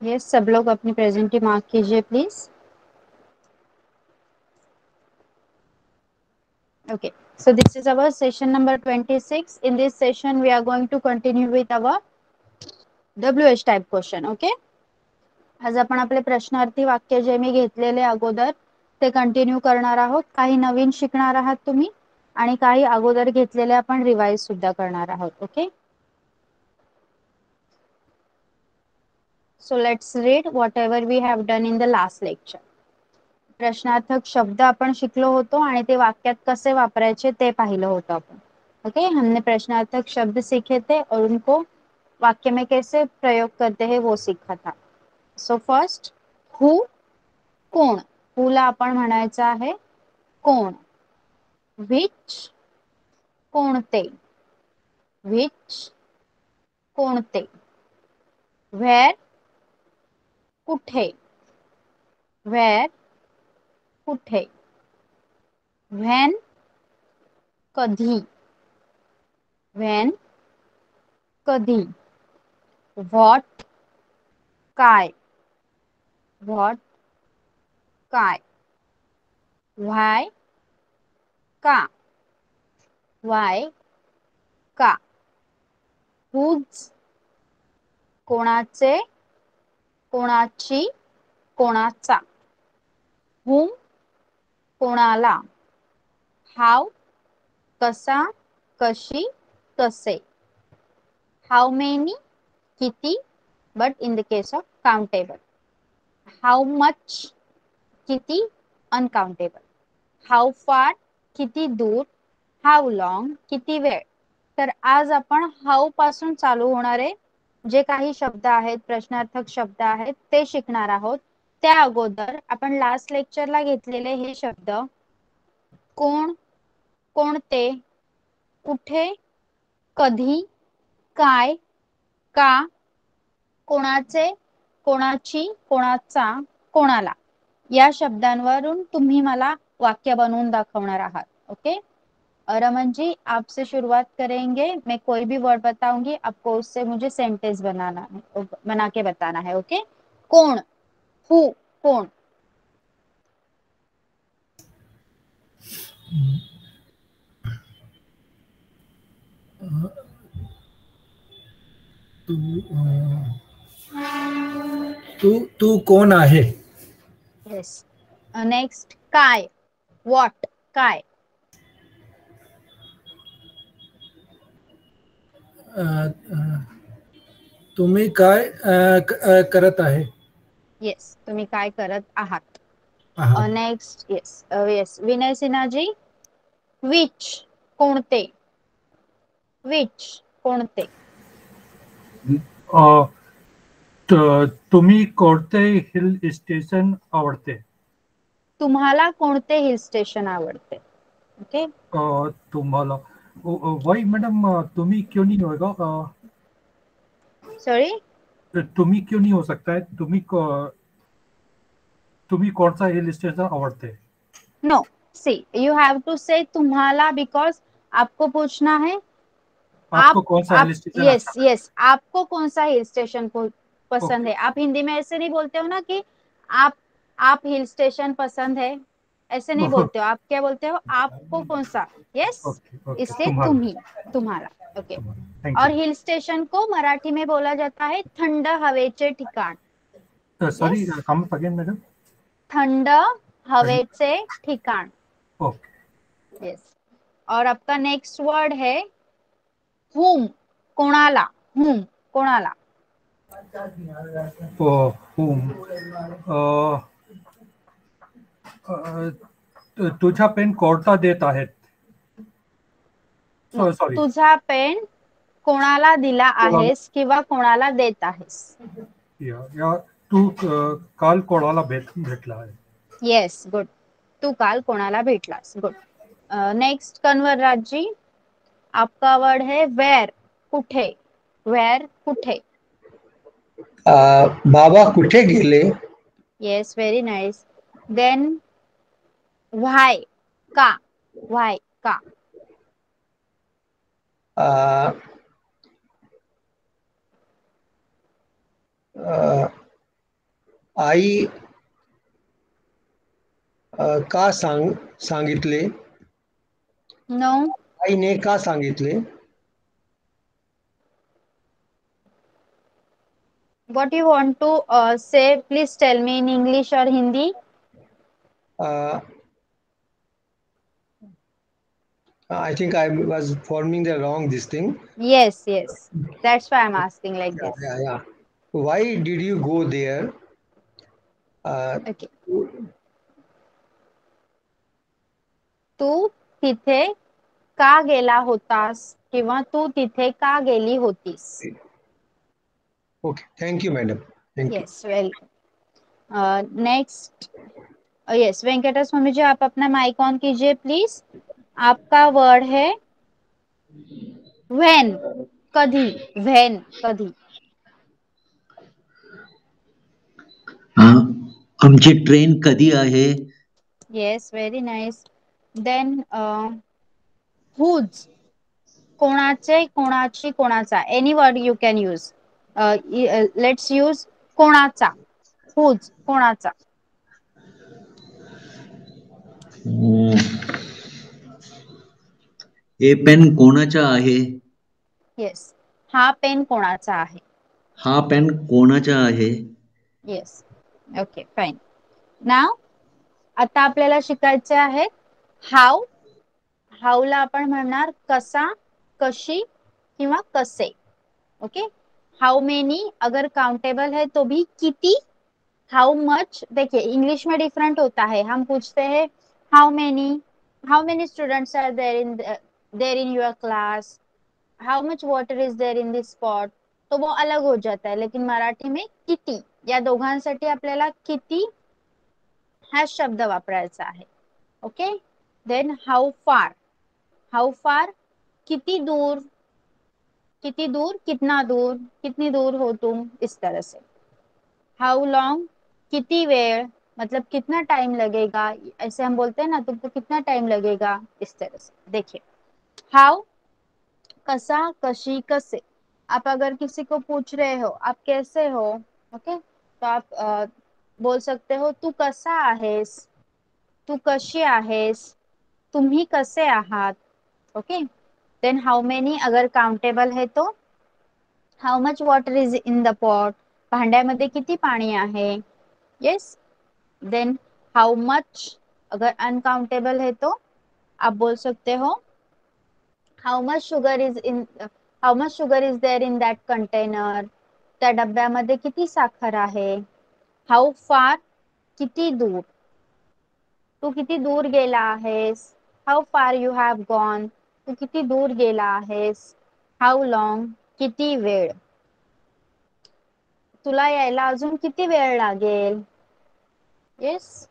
Yes, सब लोग अपनी प्रेजेंटी mark कीजिए please. Okay, so this is our session number 26. In this session, we are going to continue with our WH type question. Okay. आज आपण आपले प्रश्नार्थी वाक्य जे मी घेतलेले अगोदर ते कंटिन्यू करणार आहोत. काही नवीन शिकणार आहात तुम्ही आणि काही अगोदर घेतलेले आपण रिवाइज सुद्धा करणार आहोत. Okay. So let's read whatever we have done in the last lecture. प्रश्नार्थक शब्द आपण शिकलो होतो आणि ते वाक्यात कसे वापरायचे ते पाहिलं होतं आपण. ओके, हमने प्रश्नार्थक शब्द सीखे थे और उनको वाक्य में कैसे प्रयोग करते हैं वो सीखा था. सो फर्स्ट, हु, कोण. हुला आपण म्हणायचं आहे कोण. विच, कोणते. विच, कोणते. व्हेअर, कुठे. व्हेअर, कुठे. व्हेन, कधी. व्हेन, कधी. व्हॉट, काय. व्हॉट, काय. व्हाय, का. व्हाय, का. हुज, कोणाचे, कोणाची, कोणाचा. हुम, कोणाला. हाव, कसा, कशी, कसे. हाउ मेनी, किती, but in the case of countable. How much, किती, अनकाउंटेबल. हाउ फार, किती दूर. हाउ लॉंग, किती वेळ. तर आज आपण हाउ पासून चालू होणारे जे काही शब्द आहेत, प्रश्नार्थक शब्द आहेत ते शिकणार आहोत. त्या अगोदर आपण लास्ट लेक्चरला घेतलेले हे शब्द कोण, कोणते, कुठे, कधी, काय, का, कोणाचे, कोणाची, कोणाचा, कोणाला या शब्दांवरून तुम्ही मला वाक्य बनवून दाखवणार आहात. ओके. रमन जी, आपसे शुरुआत करेंगे. मैं कोई भी वर्ड बताऊंगी, आपको उससे मुझे सेंटेंस बना के बताना है. ओके. कौन, हु, कौन. तू कोण आहे. येस. नेक्स्ट, काय. व्हॉट, काय. तुम्ही काय करत आहे. येस, तुम्ही काय करत आहात. आहात. Next, yes yes, Vinay Sinha ji. Which, कोणते. विच, कोणते. तुम्ही कोणते हिल स्टेशन आवडते. तुम्हाला कोणते हिल स्टेशन आवडते. ओके. तुम्हाला वही मैडम तुम्ही क्यों नहीं होगा. सॉरी, तुम्ही क्यों नहीं हो सकता है. तुम्ही कौन सा हिल स्टेशन आवडते. No, see you have to say तुम्हाला, बिकॉज आपको पूछना है आपको कौन सा हिल स्टेशन यस अच्छा लगता यस, आपको कौन सा हिल स्टेशन पसंद Okay. है. आप हिंदी में ऐसे नहीं बोलते हो ना कि आप हिल स्टेशन पसंद है, ऐसे नहीं बोलते हो. आप क्या बोलते हो, आपको कौन सा. यस, ओके इसलिए तुम्हाला. तुम्हाला. ओके. थैंक और हिल स्टेशन को मराठी में बोला जाता है थंड हवेचे ठिकाण. You. Sorry, Yes? Come again madam. थंड हवेचे ठिकाण. ओके. यस. और आपका नेक्स्ट वर्ड है हुम, कोणाला. हुम, कोणाला. होम. तुझा पेन कोणता देत आहेत. No, sorry. तुझा पेन कोणाला दिला आहेस किंवा कोणाला देत आहेस. या तू काल कोणाला भेटला आहे. Yes, good. तू काल कोणाला भेटलास. गुड. नेक्स्ट, कन्वर राजी. आपका वर्ड है वेर, कुठे. वेर, कुठे. बाबा कुठे गेले. Yes, very nice. देन व्हाय, का. व्हाय, का. आई का सांगितले? नो. आईने का सांगितले? What you want to say? Please tell me in English or Hindi. I think I was forming the wrong this thing. Yes, yes. That's why I'm asking like Yeah, this. yeah, yeah. Why did you go there? Okay. तू तिथे का गेला होतास किंवा तू तिथे का गेली होतीस? Okay, thank you, madam. Thank you. Yes, welcome. Next. Yes Venkatesh Swami ji, आप अपना माइक ऑन कीजिए प्लीज. आपका वर्ड है व्हेन. कधी. व्हेन कधी. आमची ट्रेन कधी आहे? Yes, very nice. Then whose. कोणाचे, कोणाची, कोणाचा. Any word you can use. Let's use कोणाचा. हुज कोणाचा. हे पेन कोणाचा आहे? येस, हा पेन कोणाचा आहे. हा पेन कोणाचा आहे? Yes, okay fine. नाव आता आपल्याला शिकायचे आहे हाऊ. हाऊला आपण म्हणणार कसा, कशी किंवा कसे. ओके. हाउ मेनी अगर काउंटेबल है तो भी किती. हाउ मच, देखिए इंग्लिश में डिफरेंट होता है. हम पूछते हैं how many students are there in your class, how much water is there in this spot. तो वो अलग हो जाता है. लेकिन मराठी में किती, या दोघांसाठी आपल्याला किती हा शब्द वापरायचा आहे. Okay. Then how far. How far किती दूर. किती दूर, कितना दूर, कितनी दूर हो तुम, इस तरह से. हाउ लॉन्ग किती वेळ, मतलब कितना टाइम लगेगा. ऐसे हम बोलते हैं ना, तुमको कितना टाइम लगेगा, इस तरह से. देखिए हाउ कसा, कशी, कसे. आप अगर किसी को पूछ रहे हो आप कैसे हो, ओके, तो आप बोल सकते हो तू कसा आहेस, तू कशी आहेस, तुम्ही कसे आहात. ओके. देन हाउ मेनी अगर काउंटेबल है तो how much water is in the pot, भांड्यामध्ये किती पाणी आहे. येस. देन हाउ मच अगर अनकाउंटेबल है तो आप बोल सकते हो how much sugar is there in that container, त्या डब्यामध्ये किती साखर आहे. हाउ फार किती दूर, तू किती दूर गेला आहेस. How far you have gone, तू किती दूर गेला आहेस. हाउ लॉंग किती वेळ, तुला यायला अजून किती वेळ लागेल. Yes.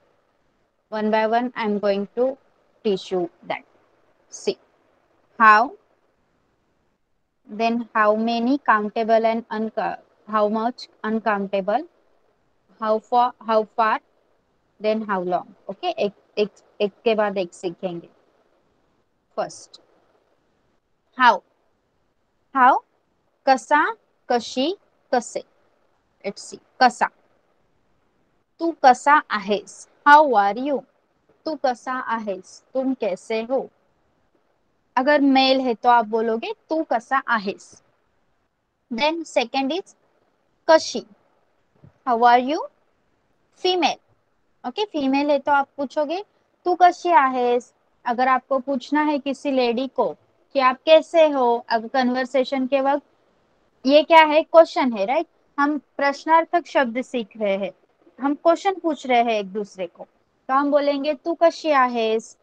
One by one I am going to teach you that. See how, then how many countable and how much uncountable, how far, then how long. okay, एक के बाद एक सीखेंगे. फर्स्ट हाउ कसा, कशी, कसे. Let's see. कसा, तू कसा आहेस. हाउ आर यू, तू कसा आहेस, तुम कैसे हो. अगर मेल है तो आप बोलोगे तू कसा आहेस. देन सेकंड इज कशी. How are you, female. Okay, female है तो आप पूछोगे तू कशी आहेस. अगर आपको पूछना है किसी लेडी को कि आप कैसे हो, अगर कन्वर्सेशन के वक्त, ये क्या है, क्वेश्चन है, राइट. हम प्रश्नार्थक शब्द सीख रहे हैं, हम क्वेश्चन पूछ रहे हैं एक दूसरे को, तो हम बोलेंगे तू कशी आहेस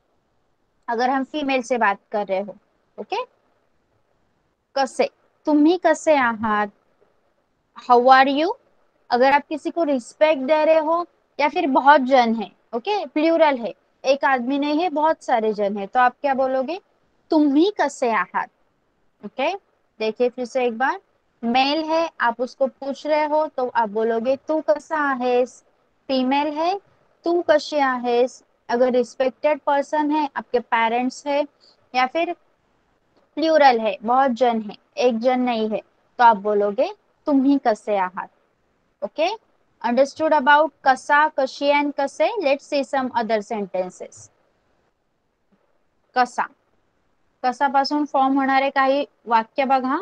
अगर हम फीमेल से बात कर रहे हो. ओके. कसे, तुम्ही कसे आहात. हाउ आर यू अगर आप किसी को रिस्पेक्ट दे रहे हो या फिर बहुत जन है. ओके, प्लूरल है, एक आदमी नहीं है, बहुत सारे जन है, तो आप क्या बोलोगे, तुम्ही कसे आहात. ओके. देखिए फिर से एक बार. मेल है, आप उसको पूछ रहे हो तो आप बोलोगे तू कसा आहेस. फीमेल है, तू कशी आहेस. अगर रिस्पेक्टेड पर्सन है, आपके पेरेंट्स है, या फिर प्लूरल है, बहुत जन है, एक जन नहीं है, तो आप बोलोगे तुम्ही कसे आहात. ओके. Understood about कसा, कशी and कसे? Let's see some other sentences. कसा, कसापासून फॉर्म होणारे काही वाक्य बघा.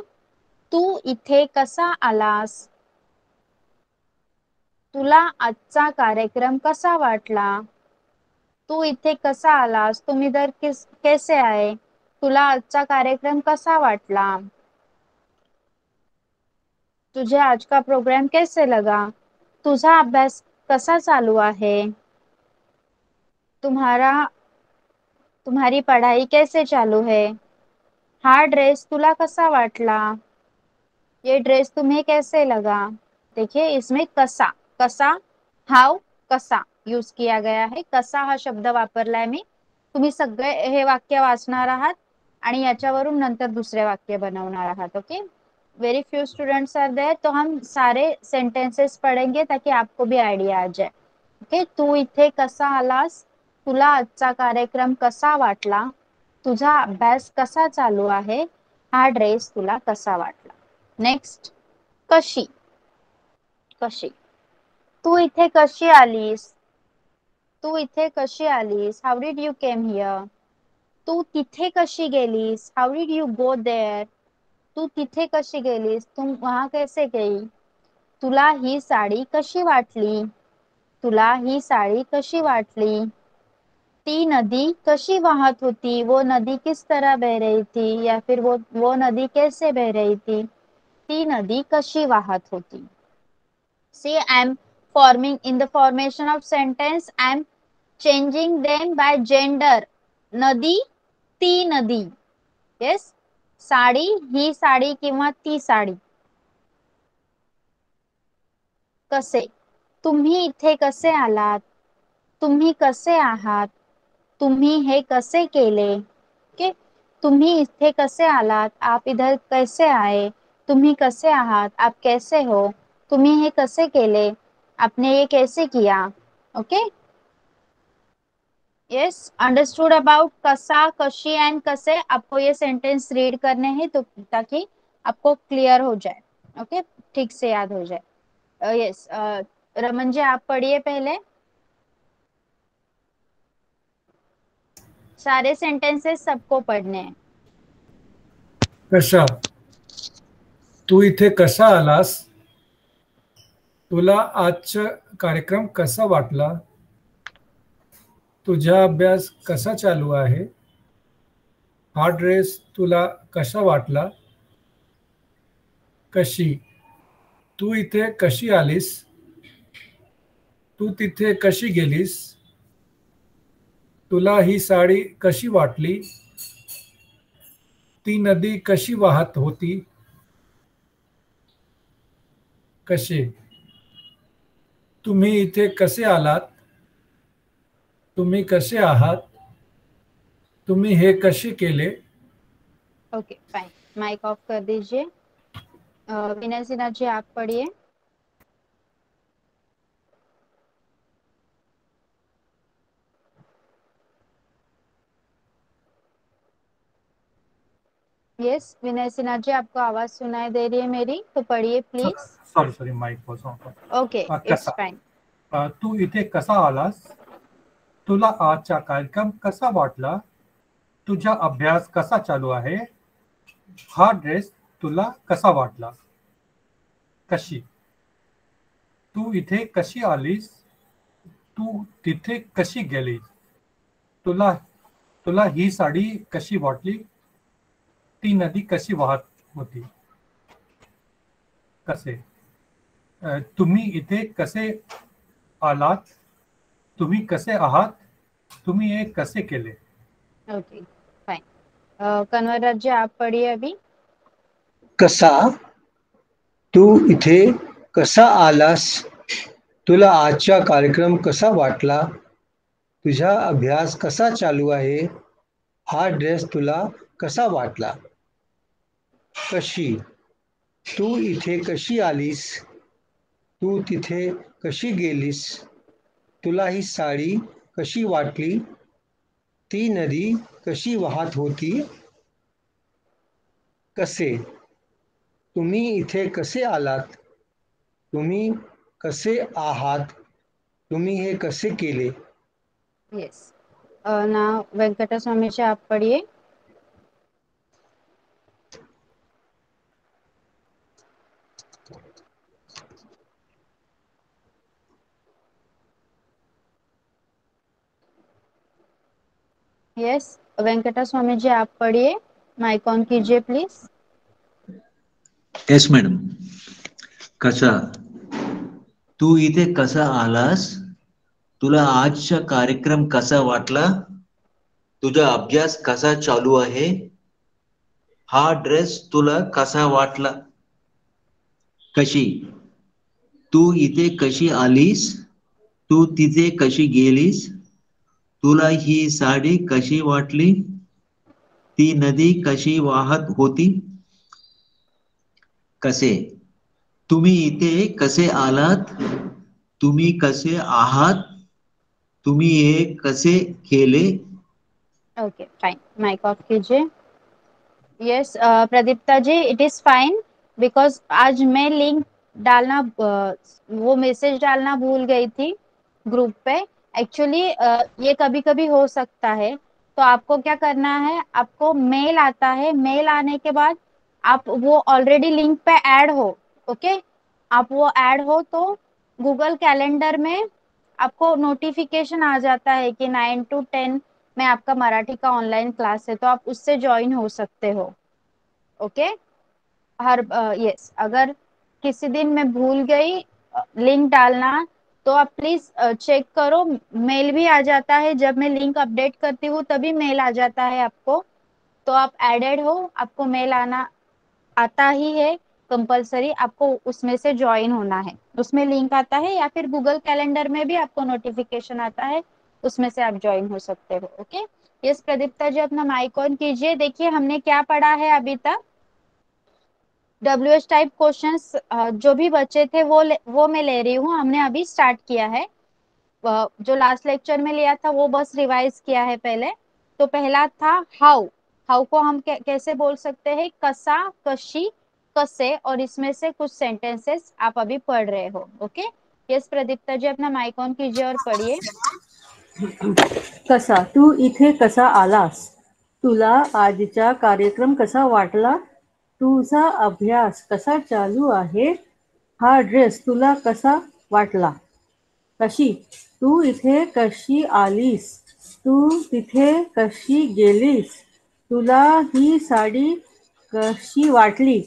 तू इथे कसा आलास? तुला आजचा कार्यक्रम कसा वाटला? तू इथे कसा आलास? तुम इधर कैसे आए? तुला आजचा कार्यक्रम कसा वाटला? तुझे आज का प्रोग्राम कैसे लगा? तुझा अभ्यास कसा चालू आहे? तुम्हारी पढ़ाई कैसे चालू है? हा ड्रेस तुला कसा वाटला? ये ड्रेस तुम्हें कैसे लगा? देखिए इसमें कसा, कसा, हाव, कसा यूज किया गया है. कसा हा शब्द वापरलाय मी. तुम्ही सगळे हे वाक्य वाचणार आहात आणि याच्यावरून नंतर दुसरे वाक्य बनवणार आहात. Okay, very few students are there, तो हम सारे सेंटेंसेस पढ़ेंगे ताकि आपको भी आइडिया आ जाए. ओके, तू इथे कसा आलास? तुला आजचा कार्यक्रम कसा वाटला? तुझा अभ्यास कसा चालू आहे? हा ड्रेस तुला कसा वाटला? नेक्स्ट, कशी, कशी. तू इथे कशी आलीस? तू इथे कशी आलीस? हाउ डिड यू केम हियर? तू तिथे कशी गेलीस? हाउ डिड यू गो देयर? तू तिथे कशी गेलीस? तुम वहां कैसे गई? तुला ही साडी कशी वाटली? तुला ही साडी कशी वाटली? ती नदी कशी वाहत होती? वो नदी किस तरह बह रही थी? या फिर वो नदी कैसे बह रही थी? ती नदी कशी वाहत होती? See, I am forming in the formation of sentence. I am changing them by gender. नदी, ती नदी. Yes, साडी, ही साडी किंवा ती साडी. कसे, तुम्ही इथे कसे आलात? तुम्ही कसे आहात? तुम्ही हे कसे केले? ओके, तुम्ही इथे कसे आलात? आप इधर कैसे आए? तुम्ही कसे आहात? आप कैसे हो? तुम्ही हे कसे केले? आपने ये कैसे किया? ओके, यस, अंडरस्टूड अबाउट कसा, कशी एंड कसे. आपको ये सेंटेंस रीड करने हैं तो ताकि आपको क्लियर हो जाए. ओके, ठीक से याद हो जाए. यस, रमन जी आप पढ़िए पहले सारे सेंटेंसेस, सबको पढ़ने हैं. कशा, तू इथे कसा आलास? तुला आजचा कार्यक्रम कसा वाटला? तुझा अभ्यास कसा चालू आहे? हा ड्रेस तुला कसा वाटला? कशी, तू इथे कशी आलीस? तू तिथे कशी गेलीस? तुला ही साडी कशी वाटली? ती नदी कशी वाहत होती? कसे, तुम्ही इथे कसे आलात? तुम्ही कसे आहात? तुम्ही हे कसे केले? ओके फाइन, माइक ऑफ कर दीजिए. विनय सिन्हा जी आप पढ़िए. यस, विनय सिन्हा जी आपको आवाज सुनाई दे रही है मेरी, तो पढ़िए please. Sorry mic was on. Okay, it's fine. तू इथे कसा आलास? तुला आजचा कार्यक्रम कसा वाटला? तुझा अभ्यास कसा चालू आहे? हा ड्रेस तुला कसा वाटला? कशी, तू इथे कशी आलीस? तू तिथे कशी गेलीस? तुला ही साडी कशी वाटली? ती नदी कशी वाहत होती? कसे, तुम्ही इथे कसे आलात? तुम्ही कसे आहात? तुम्ही हे कसे केले? Okay fine. कन्वर जी आप पढ़िए अभी. कसा, तू इथे कसा आलास? तुला आजचा कार्यक्रम कसा वाटला? तुझा अभ्यास कसा चालू आहे? हा ड्रेस तुला कसा वाटला? कशी, तू इथे कशी आलीस? तू तिथे कशी गेलीस? तुला ही साडी कशी वाटली? ती नदी कशी वाहत होती? कसे, तुम्ही इथे कसे आलात? तुम्ही कसे आहात तुम्ही हे कसे केले. येस. नाव वेंकटस्वामीचे आप पढ़िए. यस, वेंकटस्वामी जी आप पढ़िए. माइक ऑन कीजिए प्लीज. Yes madam. कसा, तू इथे कसा आलास, तुला आजचा कार्यक्रम कसा वाटला, तुझा अभ्यास कसा चालू आहे, हा ड्रेस तुला कसा वाटला. कशी, तू इथे कशी आलीस, तू तिथे कशी गेलीस, तुला ही साडी कशी वाटली, ती नदी कशी वाहत होती. कसे, तुम्ही इथे कसे आलात, तुम्ही कसे आहात, तुम्ही हे कसे केले. Okay fine. माइक ऑफ कीजिए. Yes Pradipta ji, it is fine because आज मैं लिंक डालना वो मैसेज डालना भूल गई थी ग्रुप पे. एक्चुअली ये कभी कभी हो सकता है. तो आपको क्या करना है, आपको मेल आता है, मेल आने के बाद आप वो ऑलरेडी लिंक पे ऐड हो. ओके, आप वो ऐड हो तो गूगल कैलेंडर में आपको नोटिफिकेशन आ जाता है कि 9 to 10 में आपका मराठी का ऑनलाइन क्लास है, तो आप उससे ज्वाइन हो सकते हो. ओके. हर यस, अगर किसी दिन मैं भूल गई लिंक डालना तो आप प्लीज चेक करो. मेल भी आ जाता है, जब मैं लिंक अपडेट करती हूँ तभी मेल आ जाता है आपको. तो आप एडेड हो, आपको मेल आना आता ही है कंपलसरी. आपको उसमें से ज्वाइन होना है. उसमें लिंक आता है या फिर गूगल कैलेंडर में भी आपको नोटिफिकेशन आता है, उसमें से आप ज्वाइन हो सकते हो. ओके. यस प्रदीप्ता जी, अपना माइक ऑन कीजिए. देखिए हमने क्या पढ़ा है अभी तक. WH टाइप क्वेश्चंस जो भी बचे थे वो मैं ले रही हूँ. हमने अभी स्टार्ट किया है. जो लास्ट लेक्चर में लिया था वो बस रिवाइज किया है पहले. तो पहला था हाउ. हाउ को हम कैसे बोल सकते हैं, कसा, कशी, कसे. और इसमें से कुछ सेंटेंसेस आप अभी पढ़ रहे हो. ओके. यस प्रदीप्ता जी, अपना माइक ऑन कीजिए और पढ़िए. कसा, तू इथे कसा आलास, तुला आजचा कार्यक्रम कसा वाटला, तुझा अभ्यास कसा चालू आहे, हा ड्रेस तुला कसा वाटला. कशी, तू इथे कशी आलीस, तू तिथे कशी गेलीस, तुला ही साडी कशी वाटली,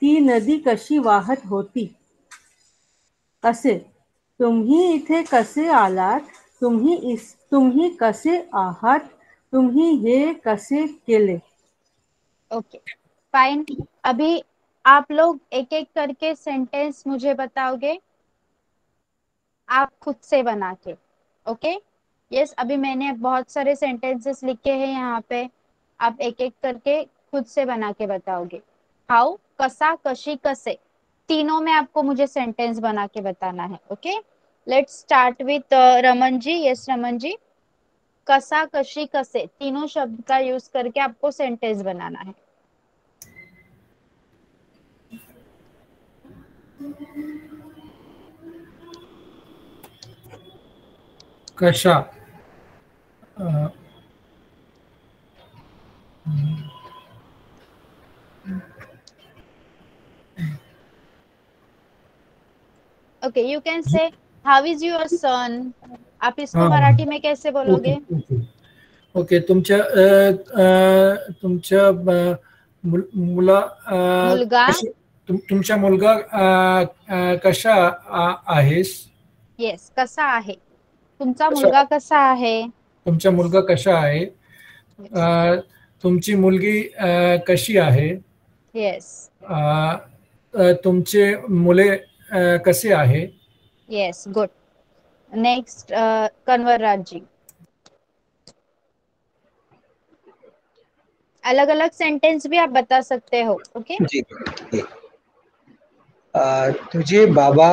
ती नदी कशी वाहत होती. कसे, तुम्ही इथे कसे आलात, तुम्ही कसे आहात, तुम्ही हे कसे केले. Okay fine. अभी आप लोग एक एक करके सेंटेंस मुझे बताओगे, आप खुद से बना के. ओके. यस, अभी मैंने बहुत सारे सेंटेंसेस लिखे हैं यहाँ पे. आप एक एक करके खुद से बना के बताओगे. हाउ, कसा, कशी, कसे, तीनों में आपको मुझे सेंटेंस बना के बताना है. Okay. Let's start with Raman ji. Yes Raman ji, कसा, कशी, कसे तीनों शब्द का यूज करके आपको सेंटेंस बनाना है. कशा, okay, you can say how is your son. आप इसको हाँ, मराठी में कैसे ओके बोलोगे. Okay okay. तुमच्या मुला मुलगा. तुमचा मुलगा कशा आहेस. येस, कसा आहे. तुमचा मुलगा कसा आहे. तुमचा मुलगा कशा आहे. तुमची मुलगी कशी आहे. येस. तुमचे मुले कसे आहे. Yes, good. नेक्स्ट कन्वरराज जी. अलग अलग सेंटेंस भी आप बता सकते हो. ओके. जी. तुझे बाबा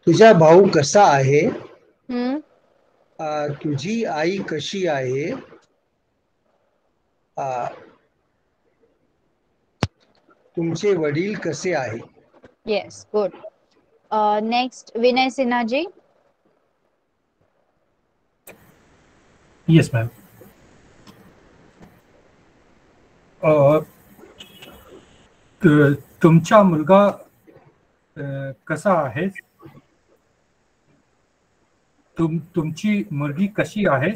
तुझा भाऊ कसा आहे. तुझी आई कशी आहे. तुमचे वडील कसे आहे. Yes, good. Next, Vinay Sinha ji. Yes ma'am. तुमचा मुलगा कसा आहे? तुमची मुलगी कशी आहे?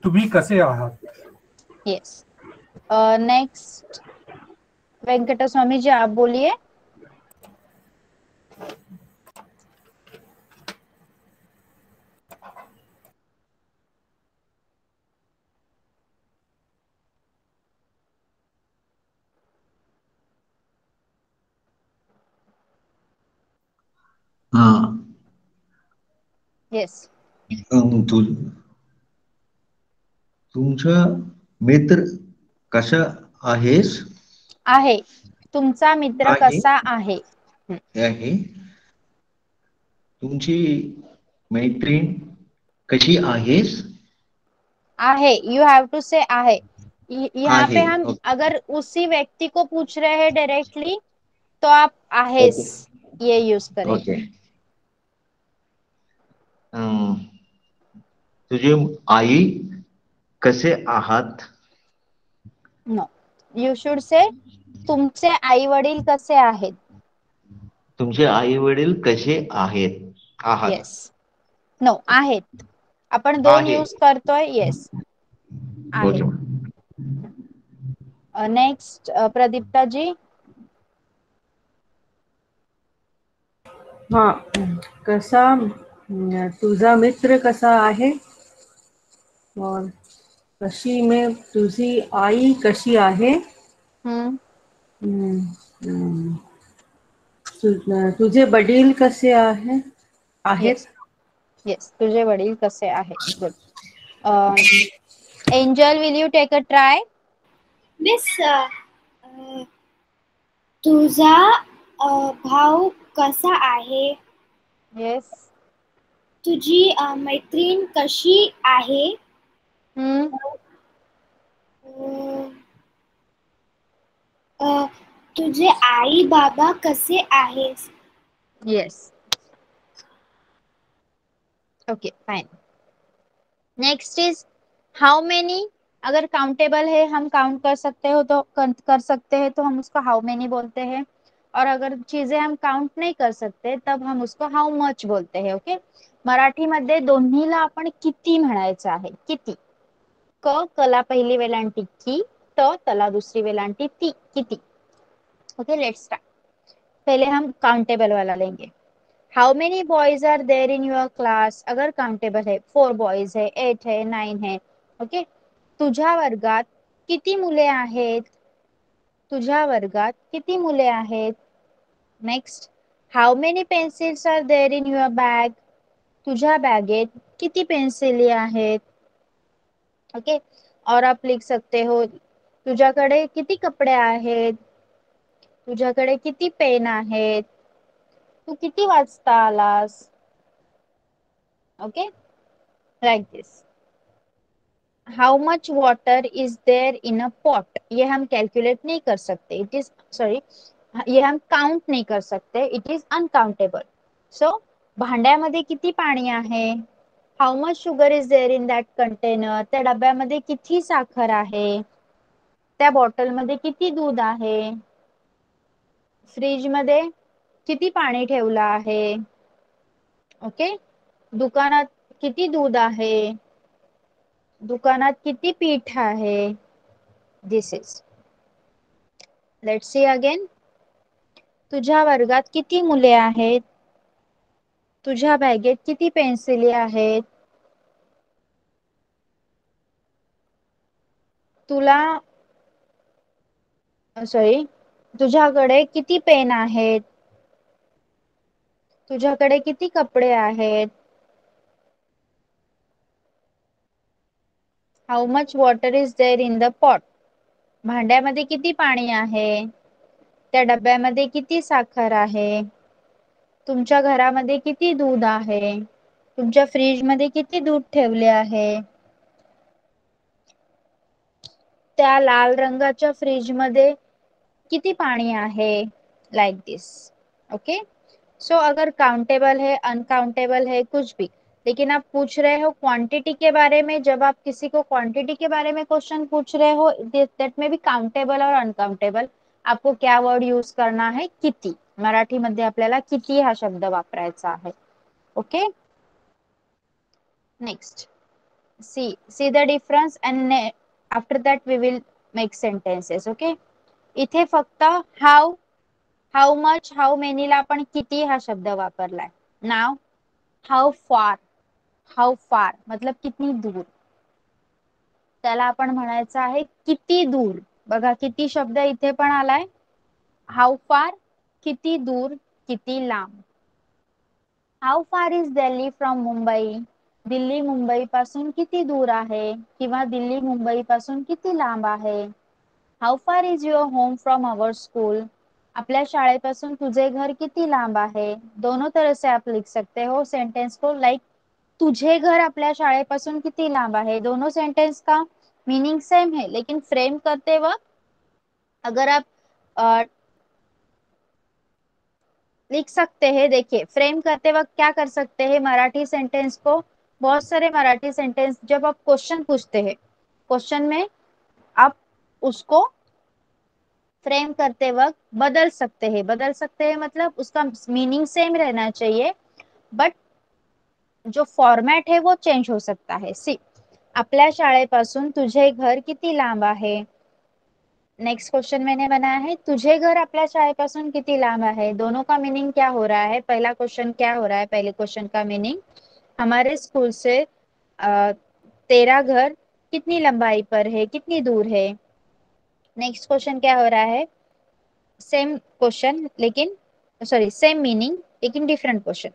तुम्ही कसे आहात? Yes. Next, वेंकटा स्वामी जी, आप बोलिए. हाँ. Yes. तुमचा मित्र कसा आहेस? आहे. तुमचा मित्र आहे. कसा आहे? आहे. तुमची मैत्रीण कशी आहेस? आहे. You have to say आहे. यहाँ पे आहे. हम ओके. अगर उसी व्यक्ति को पूछ रहे हैं डायरेक्टली तो आप आहेस ये यूज करें. ओके. तुझे आई कसे आहात? नो, यू शुड से तुमचे आई वडील कसे आहेत. तुमचे आई वडील कसे आहेत? आहात. येस. नो, आहेत. आपण दोन आहे. यूज करतोय. येस, आहे. ओके. नेक्स्ट, प्रदीप्ता जी. हा, कसा तुझा मित्र कसा आहे? और कशी में तुझी आई कशी आहे? हम्म. तुझे वडील कसे आहेत? येस. येस, तुझे वडील कसे आहेत. Good. Angel, will you take a try? Miss, तुझा भाऊ कसा आहे? येस. तुझी मैत्रीण कशी आहे? तुझे आई बाबा कसे आहेत? Yes. Okay, fine. Next is how many. अगर काउंटेबल है, हम काउंट कर सकते हो तो कर सकते हैं तो हम उसको हाउ मेनी बोलते हैं. और अगर चीजें हम काउंट नहीं कर सकते तब हम उसको हाउ मच बोलते हैं. ओके. मराठीमध्ये दोन्हीला आपण किती म्हणायचं आहे. किती. कला पहिली वेलांटी की, तला दूसरी वेलांटी ती. किती. Okay, let's start. पहले हम काउंटेबल वाला लेंगे. How many boys are there in your class. अगर काउंटेबल है, 4 बॉयज है, 8 है, 9 है. ओके. तुझ्या वर्गात किती मुले आहेत. तुझ्या वर्गात किती मुले आहेत. Next, how many pencils are there in your bag. तुझ्या बॅगेत किती पेन्सिली आहेत. ओके. और आप लिख सकते हो तुझ्याकडे किती कपडे आहेत. तुझ्याकडे किती पेन आहेत. तू किती वाजता आलास. Okay, like this. How much water is there in a pot. ये हम कैलकुलेट नहीं कर सकते. इट इज सॉरी, ये हम काउंट नहीं कर सकते. It is uncountable. सो भांड्यामध्ये किती पाणी आहे. How much sugar is there in that container. त्या डब्यामध्ये किती साखर आहे. त्या बॉटलमध्ये किती दूध आहे. फ्रीज मध्ये किती पाणी ठेवलं आहे. ओके. दुकानात किती दूध आहे. दुकानात किती पीठ आहे. दिस इज. Let's see again. तुझ्या वर्गात किती मुले आहेत. तुझ्या बॅगेत किती पेन्सिली आहेत. तुला सॉरी, तुझ्याकडे किती पेन आहेत. तुझ्याकडे किती कपडे आहेत. How much water is there in the pot. भांड्यामध्ये किती पाणी आहे. त्या डब्यामध्ये किती साखर आहे. तुमच्या घरामध्ये किती दूध आहे. तुमच्या फ्रीज मध्ये किती दूध ठेवले आहे. त्या लाल रंगाच्या फ्रीज मध्ये किती पानी आहे, लाइक दिस. ओके, सो अगर काउंटेबल है, अनकाउंटेबल है, कुछ भी, लेकिन आप पूछ रहे हो क्वांटिटी के बारे में. जब आप किसी को क्वांटिटी के बारे में क्वेश्चन पूछ रहे हो, दैट में भी काउंटेबल और अनकाउंटेबल, आपको क्या वर्ड यूज करना है, किती. मराठी मध्ये आपल्याला किती हा शब्द वापरायचा आहे. Okay, next, see the difference and after that we will make sentences. okay, इथे फक्त how much, how many ला आपण किती हा शब्द वापरलाय. now how far मतलब किती दूर, त्याला आपण म्हणायचं आहे किती दूर. बघा किती शब्द इथे पण आलाय. how far किती दूर, किती लांब. how far is Delhi from Mumbai, Delhi Mumbai पासून किती दूर आहे, किंवा दिल्ली मुंबई पासून किती लांब आहे. how far is your home from our school, आपल्या शाळेपासून तुझे घर किती लांब आहे. दोनों तरह से आप लिख सकते हो सेंटेंस को, लाइक तुझे घर आपल्या शाळेपासून किती लांब आहे. दोनों सेंटेंस का मीनिंग सेम है, लेकिन फ्रेम करते वक्त अगर आप लिख सकते हैं. देखिए फ्रेम करते वक्त क्या कर सकते हैं, मराठी सेंटेंस को, बहुत सारे मराठी सेंटेंस जब आप क्वेश्चन पूछते हैं, क्वेश्चन में आप उसको फ्रेम करते वक्त बदल सकते हैं. बदल सकते हैं मतलब उसका मीनिंग सेम रहना चाहिए, बट जो फॉर्मॅट है वो चेंज हो सकता है. सी, आपल्या शाळेपासून तुझे घर किती लांब आहे. नेक्स्ट क्वेश्चन मैंने बनाया है तुझे घर आपल्या शाळेपासून किती लांब है. दोनों का मीनिंग क्या हो रहा है. पहला क्वेश्चन क्या हो रहा है, पहले क्वेश्चन का मीनिंग हमारे स्कूल से तेरा घर कितनी लंबाई पर है, कितनी दूर है. नेक्स्ट क्वेश्चन क्या हो रहा है, सेम क्वेश्चन लेकिन सॉरी सेम मीनिंग लेकिन डिफरेंट क्वेश्चन.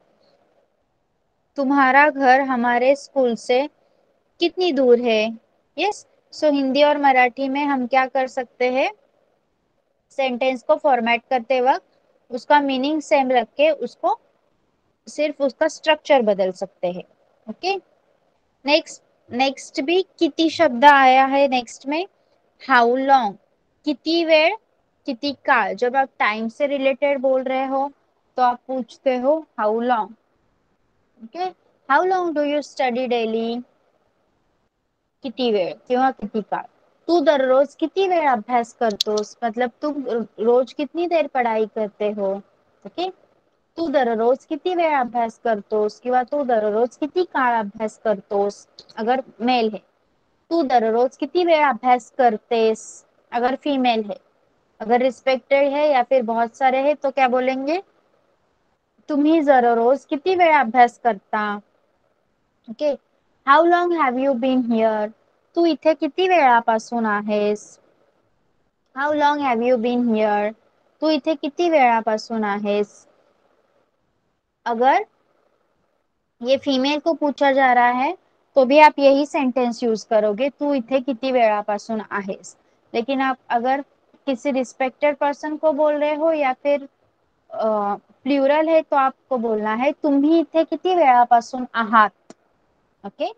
तुम्हारा घर हमारे स्कूल से कितनी दूर है. यस, सो हिंदी और मराठी में हम क्या कर सकते हैं, सेंटेंस को फॉर्मेट करते वक्त उसका मीनिंग सेम रख के उसको सिर्फ उसका स्ट्रक्चर बदल सकते हैं. ओके, नेक्स्ट भी किती शब्द आया है. नेक्स्ट में हाउ लॉन्ग, किती वेळ, किती काळ. जब आप टाइम से रिलेटेड बोल रहे हो तो आप पूछते हो how long. Okay, how long do you study daily, किती वेळ किंवा किती काळ. तू दररोज किती वेळ अभ्यास करतोस, मतलब तू रोज कितनी देर पढ़ाई करते हो. ओके, तू दररोज किती वेळ अभ्यास करतोस किंवा तू दररोज किती काळ अभ्यास करतोस, अगर मेल है. तू दररोज किती वेळ अभ्यास करतेस, अगर फीमेल है. अगर रिस्पेक्टेड है या फिर बहुत सारे है तो क्या बोलेंगे, तुम्ही दररोज किती वेळ अभ्यास करता. Okay, how long have you been here, तू इथे किती वेळापासून आहेस. How long have you been here, तू इथे किती वेळापासून आहेस. अगर ये फीमेल को पूछा जा रहा है तो भी आप यही सेंटेंस यूज करोगे, तू इथे किती वेळापासून आहेस. लेकिन आप अगर किसी रिस्पेक्टेड पर्सन को बोल रहे हो या फिर प्लुरल है तो आपको बोलना है तुम्ही इथे किती वेळापासून आहात. ओके,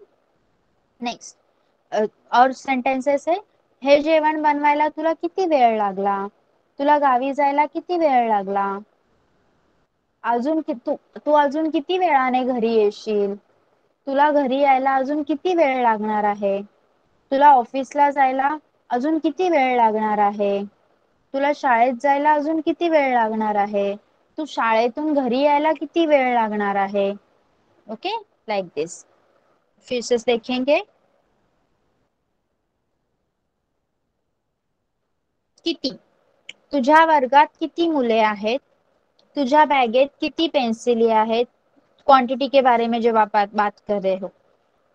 नेक्स्ट और सेंटेन्सेस है, हे जेवण बनवायला तुला किती वेळ लागला, तुला गावी जायला किती वेळ लागला. अजून तू अजून किती वेळाने घरी येशील, तुला घरी यायला अजून किती वेळ लागणार आहे. तुला ऑफिसला जायला अजून किती वेळ लागणार आहे. तुला शाळेत जायला अजून किती वेळ लागणार आहे. तू शाळेतून घरी यायला किती वेळ लागणार आहे. ओके, लाइक दिस. फिर से देखेंगे, किती, तुझ्या वर्गात किती मुले आहेत, तुझ्या बॅगेत किती पेन्सिली आहेत. क्वांटिटी के बारे में जब आप बात कर रहे हो.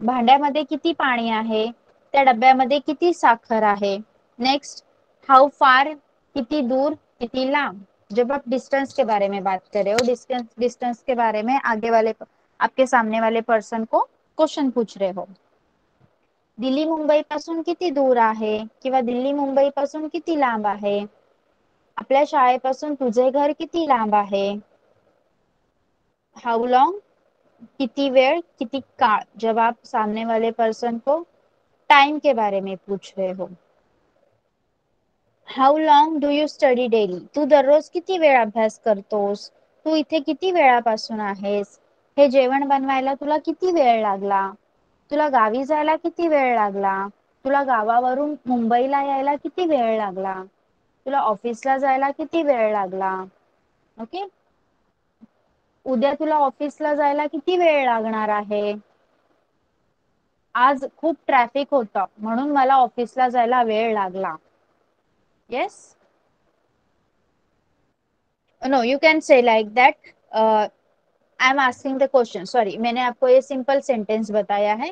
भांड्यामध्ये किती पाणी आहे, त्या डब्यामध्ये किती साखर आहे. नेक्स्ट, हाउ फार, किती दूर, किती लांब. जब आप डिस्टेंस के बारे में बात कर रहे हो, डिस्टेंस के बारे में आगे वाले आपके सामने वाले पर्सन को क्वेश्चन पूछ रहे हो. दिल्ली मुंबई पासून किती दूर आहे किंवा दिल्ली मुंबई पासून किती लांब आहे. आपल्या शाळेपासून तुझे घर किती लांब आहे. हाउ लॉन्ग, किती वेळ, किती काळ. जब आप सामने वाले पर्सन को टाइम के बारे में पूछ रहे हो. How long do you study daily? तू दररोज किती वेळ अभ्यास करतोस? तू इथे किती वेळापासून आहेस? हे जेवण बनवायला तुला किती वेळ लागला? तुला गावी जायला किती वेळ लागला? तुला गावावरून मुंबईला यायला किती वेळ लागला? तुला ऑफिसला जायला किती वेळ लागला? ओके, उद्या तुला ऑफिसला जायला किती वेळ लागणार आहे? आज खूप ट्रॅफिक होतं म्हणून मला ऑफिसला जायला वेळ लागला. Yes, no you can say like that. I am asking the question. Sorry, मैंने आपको ये सिंपल सेंटेंस बताया है.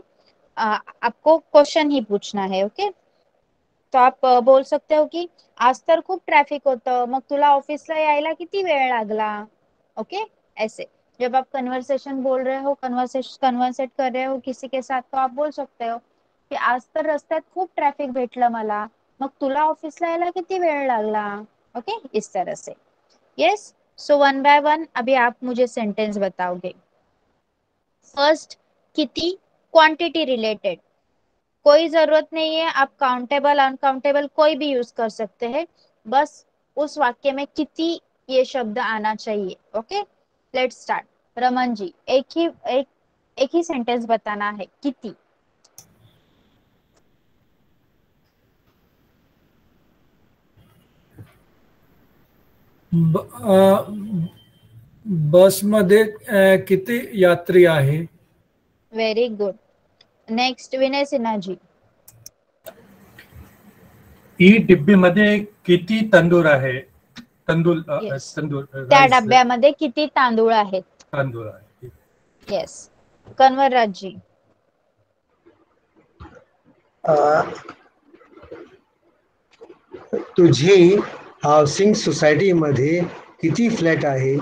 आपको क्वेश्चन ही पूछना है. ओके, तो आप बोल सकते हो कि आज तर खूप ट्रॅफिक होतं, मग तुला ऑफिसला यायला किती वेळ लागला? ओके, ऐसे जब आप कन्वर्सेशन बोल रहे हो, कन्वर्सेट कर रहे हो किसी के साथ, तो आप बोल सकते हो की आज तर रस्त्यात खूप ट्रॅफिक भेटलं मला, मग तुला ऑफिसला यायला किती वेळ लागला? ओके, इस तरह से. Yes, so one by one अभी आप मुझे सेंटेंस बताओगे. फर्स्ट, किती, क्वांटिटी रिलेटेड. कोई जरूरत नहीं है, आप काउंटेबल अनकाउंटेबल कोई भी यूज कर सकते हैं, बस उस वाक्य में किती ये शब्द आना चाहिए. Okay, let's start. Raman ji, एक ही सेंटेंस बताना है. किती. बसमध्ये किती यात्री आहे? Very good. Next, Vinay Sinha ji. ई डिब्बीमध्ये किती तंदूर आहे? तंदूर Yes. तंदूर त्या rice डब्यामध्ये किती तांदूळ आहेत? तांदूळ आहे. येस. कन्वरराज जी. तुझी हाऊसिंग सोसायटी मध्ये किती फ्लॅट आहे?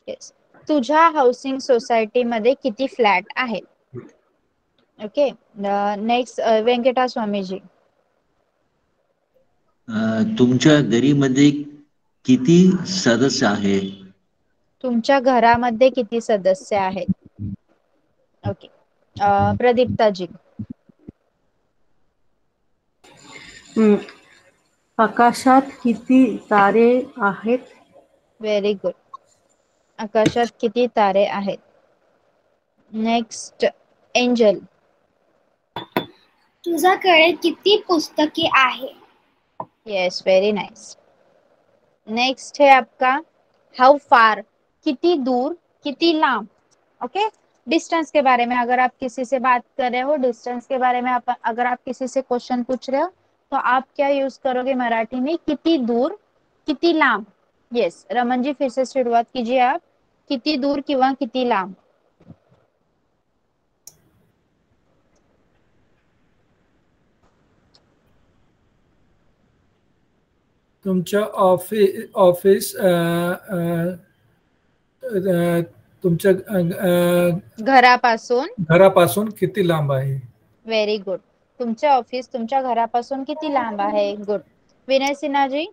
येस, तुझ्या हाऊसिंग सोसायटी मध्ये किती फ्लॅट आहेत? Okay, next, Venkata Swamiji. तुमच्या घरीमध्ये किती सदस्य आहे? तुमच्या घरामध्ये किती सदस्य आहेत? ओके, प्रदीप्ता जी. आकाशात किती तारे आहेत? Very good. आकाशात किती तारे आहेत? Next, angel. तुझ्याकडे किती पुस्तके आहे? Yes, very nice. नेक्स्ट है आपका हाउ फार. किती दूर, किती लांब. ओके, डिस्टेंस के बारे में अगर आप किसी से बात कर रहे हो, डिस्टेंस के बारे में अगर आप किसी से क्वेश्चन पूछ रहे हो, तो आप क्या यूज करोगे मराठी में? किती दूर, किती लांब. यस, रमन जी फिर से शुरुआत कीजिए आप. किती दूर किंवा किती लांब. तुमच्या ऑफिस तुमच्या घरापासून किती लांब आहे? Very good. तुमचे ऑफिस तुमच्या घरापासून किती लांब आहे? गुड. विनय सिन्हा जी.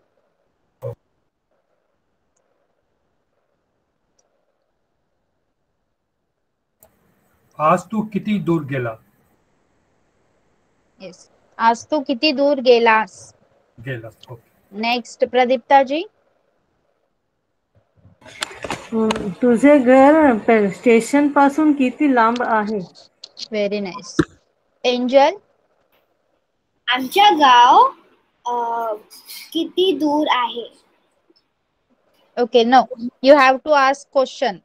आज तू किती दूर गेला? यस, आज तू किती दूर गेलास? ओके. नेक्स्ट, प्रदीप्ता जी. तुझे घर स्टेशन पासून किती लांब आहे? Very nice. एंजल. आमच्या गाव किती दूर आहे? Okay, no, you have to ask question.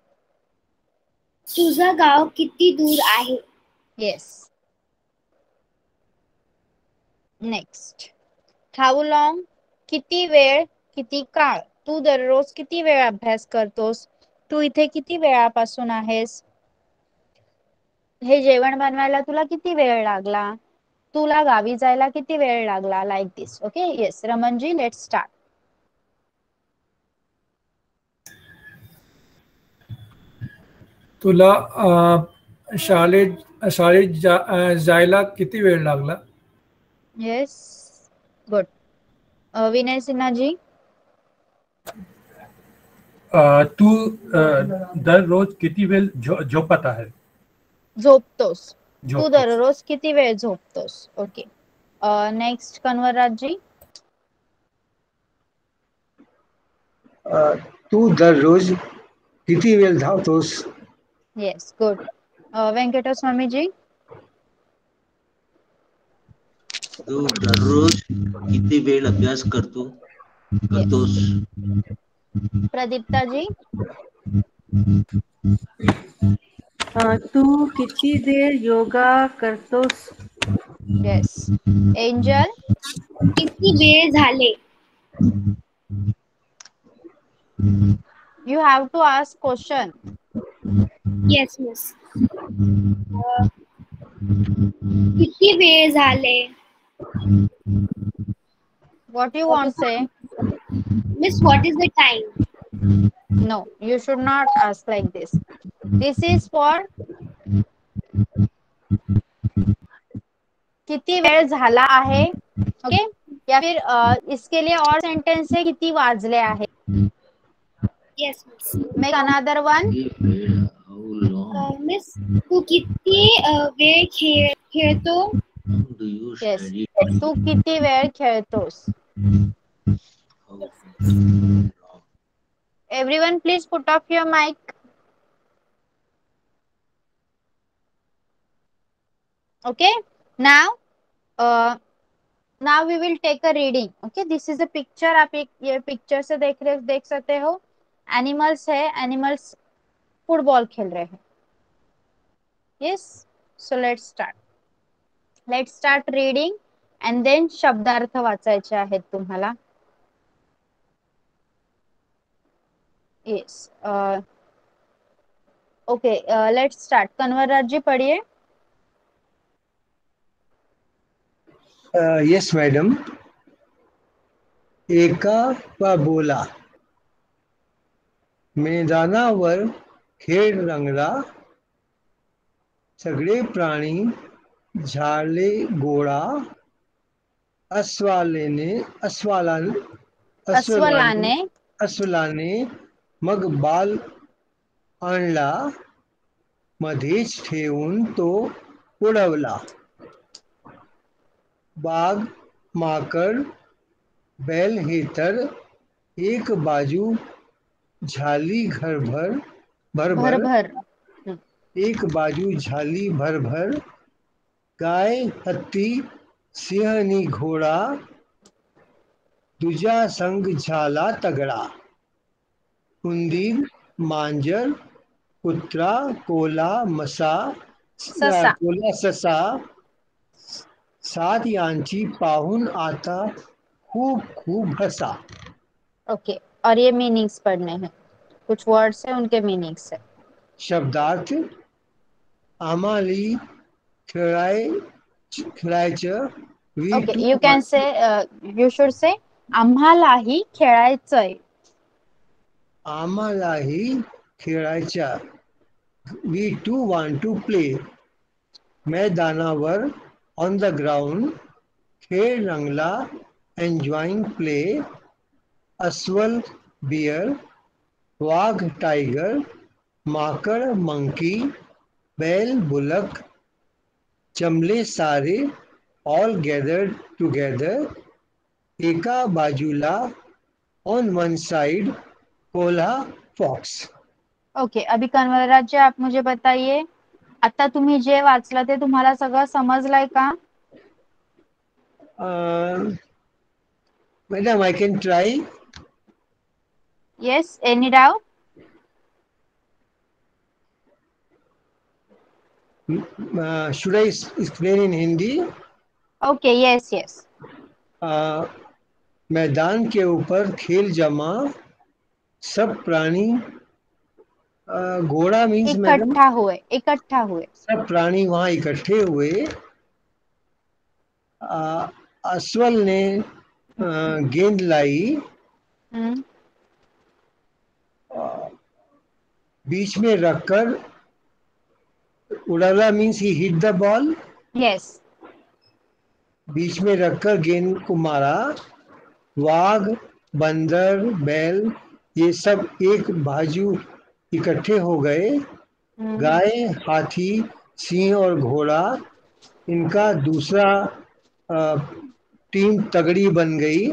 तुझं गाव किती दूर आहे? येस. Next, how long. किती वेळ, किती काळ. तू दररोज किती वेळ अभ्यास करतोस? तू इथे किती वेळापासून आहेस? हे जेवण बनवायला तुला किती वेळ लागला? तुला गावी जायला किती वेळ लागला? Like this. Okay, yes. Raman ji, let's start. तुला शाळेत जायला किती वेळ लागला? Yes, good. विनय सिन्हा जी. तू दररोज किती वेळ झोपत आहे? झोपतोस. तू दररोज किती वेळ झोपतोस? ओके. नेक्स्ट, कन्वरराज जी. तू दररोज किती वेळ धावतोस? Yes, good. वेंकटेश स्वामी जी. तू दररोज किती वेळ अभ्यास करतोस? प्रदीप्ता जी. तू किती वेळ योगा करतोस? येस. एंजल. किती वेळ झाले? You have to ask question. Yes miss. किती वेळ झाले? What you want to say? Miss what is the time? No, you should not ask like this. This is for किती वेळ झाला आहे, ओके? या फिर इसके लिए और सेंटेंस है किती वाजले आहे. Yes miss. Make another one. How long miss तू किती वेळ खेळतो? do you Yes. study? तू किती वेळ खेळतोस? How long? Everyone please put off your mic. Okay, now we will take a reading. Okay, this is a picture. आप ये picture से देख सकते हो. एनिमल्स है, एनिमल्स फुटबॉल खेल रहे हैं. Yes, so let's start reading and then शब्दार्थ वाचायचे आहेत तुम्हाला. Yes, okay, let's start. कन्वरराज जी पढ़िए. Yes madam. एका बोला, मैदानावर खेळ रंगला, सगळे प्राणी झाले गोळा, अस्वलाने मग बाल आणला, मध्येच ठेवून तो उडवला. बाग, माकड, बैल हे तर एक बाजू झाली भरभर, एक बाजू झाली भरभर, गाय, हत्ती, सिंह आणि घोडा तुझ्या संग झाला तगडा. उंदीर, मांजर, कुत्रा, कोला, ससा, सात यांची पाहून आता खूप हसा. ओके, और ये मीनिंग्स पढ़ने हैं. कुछ वर्ड्स है, उनके मीनिंग्स है. शब्दार्थ. आम्हाली खेळायचं. Okay, you can say, you should say आम्हालाही खेळायचंय. आम्हालाही खेळायच्या. We too want to play. मैदानावर, on the ground, खेळ रंगला, enjoying play. अस्वल, bear, वाघ, tiger, माकड, monkey, बैल, bullock, जमले सारे, all gathered together. एका बाजूला, on one side, कोल्हा, fox. ओके, अभी कन्वरराज जी आप मुझे बताइए, आता तुम्ही जे वाचलं ते तुम्हाला सगळं समजलंय का? Madam, I can try. Yes, any doubt? Should I explain in Hindi? Okay, yes. मैदान के ऊपर खेल जमा, सब प्राणी घोड़ा मीन्स इकट्ठा हुए. सब प्राणी वहां इकट्ठे हुए. अस्वल ने गेंद लाई, बीच में रखकर उड़ाला means he hit the ball. Yes. बीच में रखकर गेंद को मारा. वाघ, बंदर, बैल ये सब एक बाजू इकट्ठे हो गए. गाय, हाथी, सिंह और घोड़ा इनका दूसरा टीम तगड़ी बन गई.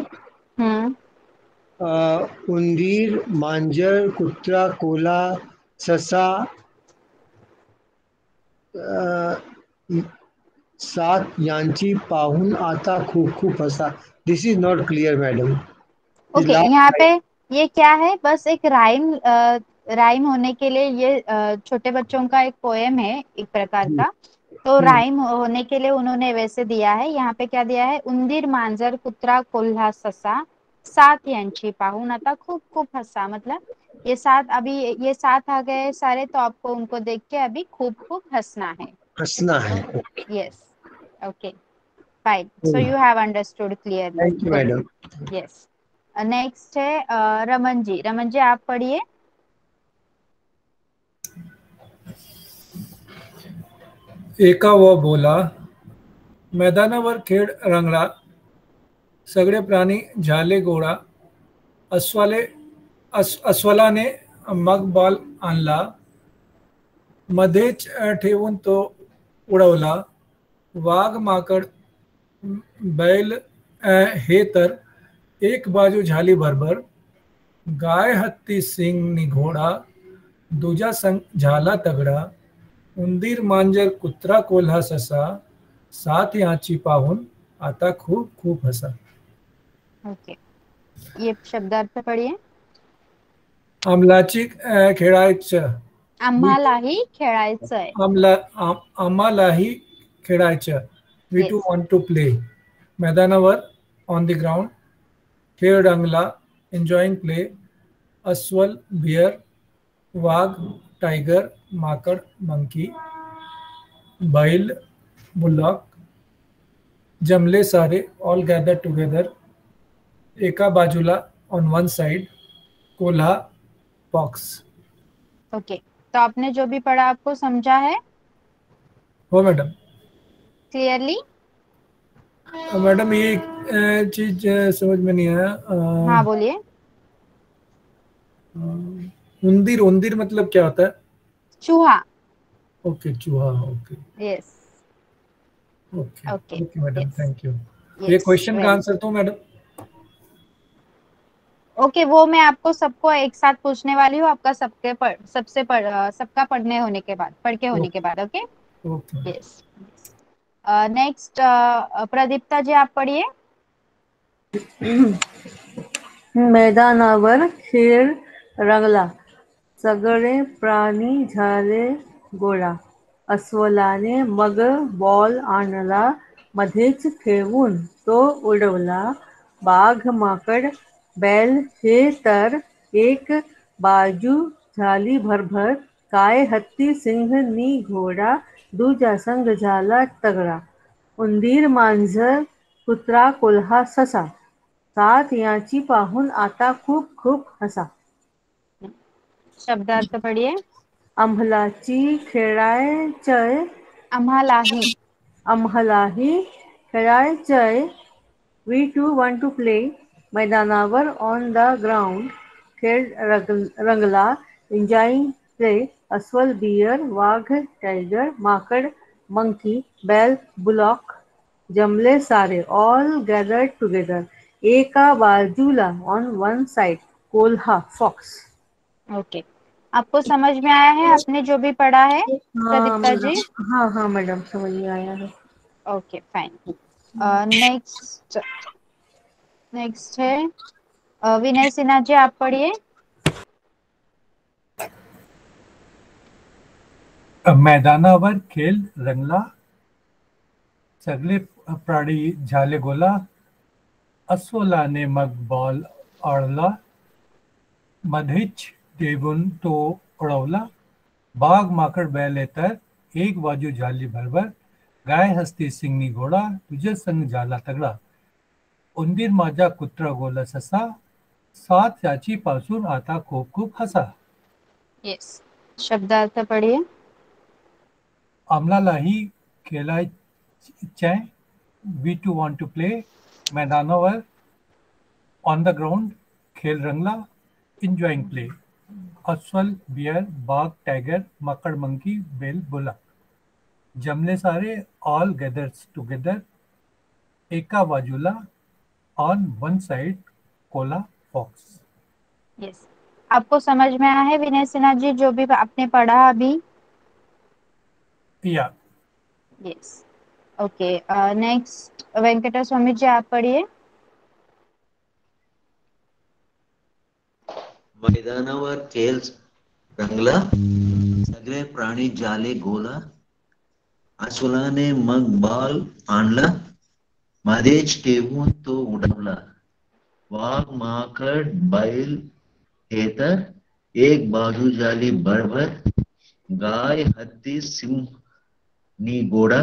उंदीर, मांजर, कुत्रा, कोल्हा, ससा, सात यांची पाहून आता खूप खूप हसा. This is not clear madam. Okay यहाँ पे ये क्या है, बस एक राइम राइम होने के लिए ये छोटे बच्चों का एक पोएम है एक प्रकार का, तो राइम होने के लिए उन्होंने वैसे दिया है. यहाँ पे क्या दिया है, उंदीर, मांजर, कुत्रा, कोल्हा, ससा, सात यांची पाहून आता खूब खूब हंसा. मतलब ये सात, अभी ये सात आ गए सारे, तो आपको उनको देख के अभी खूब खूब हंसना है. हंसना है. Yes, okay, fine. So you have understood clearly. Thank you madam. Yes. Next है रमन जी. रमन जी आप पढ़िए. एका व बोला, मैदानावर खेळ रंगला, सगळे प्राणी झाले गोळा, अस्वलाने मग बॉल आणला, मध्येच ठेवून तो उडवला, वाघ, माकड, बैल हे तर एक बाजू झाली भरभर, गाय, हत्ती, सिंग नि घोडा, दुजा संग झाला तगडा, उंदीर, मांजर, कुत्रा, कोल्हा, ससा, सात यांची पाहून आता खूप खूप हसा. ओके, ये शब्दार्थ पढ़िए. अंमलाची खेळायचं, आम्हालाही खेळायचंय. आम्हालाही खेळायचं. We to Yes. Want to play. मैदानावर, ऑन द ग्राउंड, खेळ रंगला, एन्जॉइंग प्ले, अस्वल, बियर, वाघ, टाइगर, माकड, मंकी, बैल, बुलॉक, जमले सारे, ऑल गैदर टुगेदर, एका बाजूला, ऑन वन साइड, कोल्हा, फॉक्स. ओके, तो आपने जो भी पढ़ा आपको समझा है हो मैडम. क्लियरली? मैडम ये चीज समझ में नहीं आया. हाँ बोलिए. उंदीर, उंदीर मतलब क्या होता है? चूहा. ओके, चूहा. Okay yes. Okay Okay. Okay madam, Yes. Thank you. Yes. ये क्वेश्चन का Well. आंसर तो मैडम. ओके, वो मैं आपको सबको एक साथ पूछने वाली हूँ, आपका सबका पढ़ने होने के बाद, पढ़ के होने के बाद. Okay. Okay. Yes. Next Pradipta ji आप पढ़िए. मैदानावर खेळ रंगला, सगळे प्राणी झाले गोळा, अस्वलाने मग बॉल आणला, मध्येच ठेवून तो उडवला, वाघ, माकड, बैल हे तर एक बाजू झाली भरभर, गाय, हत्ती, सिंह नि घोडा, दुजा संग झाला तगडा, उंदीर, मांजर, कुत्रा, कोल्हा, ससा, सात यांची पाहून आता खूप खूप हसा. शब्दार्थ पढ़िए. आम्हालाची खेळायचंय, आम्हालाही. आम्हालाही खेळायचंय. We too want to play. मैदानावर, ऑन द ग्राउंड, खेळ रंगला, एन्जॉइंग प्ले, अस्वल, बियर, वाघ, टायगर, माकड, मंकी, बैल, बुलॉक, जमले सारे, ऑल गॅदर्ड टुगेदर, एका बाजूला, ऑन वन साइड, कोल्हा, फॉक्स. ओके, आपको समझ में आया है आपने जो भी पढ़ा है प्रदीप्ता जी? हाँ हाँ मैडम, समझ में आया है. Okay, fine. नेक्स्ट है विनय सिन्हा जी आप पढ़िए. मैदानावर खेळ रंगला, सगळे प्राणी झाले गोला, अस्वलाने मग बॉल आणला, मध्येच ठेवून तो उडवला, वाघ, माकड, बैल तर एक बाजू झाली भरभर, गाय, हस्ती, सिंग नि घोडा, तुझे संग झाला तगडा, उंदीर, माझा, कुत्रा, गोला, ससा, सात याची पासून आता खूप खूप हसा. यस. शब्दार्थ पढ़िए. आम्हालाही खेळायचंय. We too want to play. मैदानावर, ऑन द ग्राउंड, खेळ रंगला, एन्जॉइंग प्ले, अस्वल, बियर, बाघ, टाइगर, माकड़, मंकी, बैल, बुलॉक, जमले सारे, ऑल गैदर्स टुगेदर, एका बाजूला, ऑन वन साइड, कोल्हा, fox. यस, आपको समझ में आया है विनय सिन्हा जी जो भी आपने पढ़ा अभी? Yeah. Yes, okay. Next Venkata Swami ji आप पढ़िए। मैदानावर खेळ रंगला, सगळे प्राणी झाले गोला, अस्वलाने मग बॉल आणला, मध्येच ठेवून तो उडवला, वाघ माकड बैल हे तर एक बाजू झाली भरभर, गाय हत्ती सिंह नी घोडा,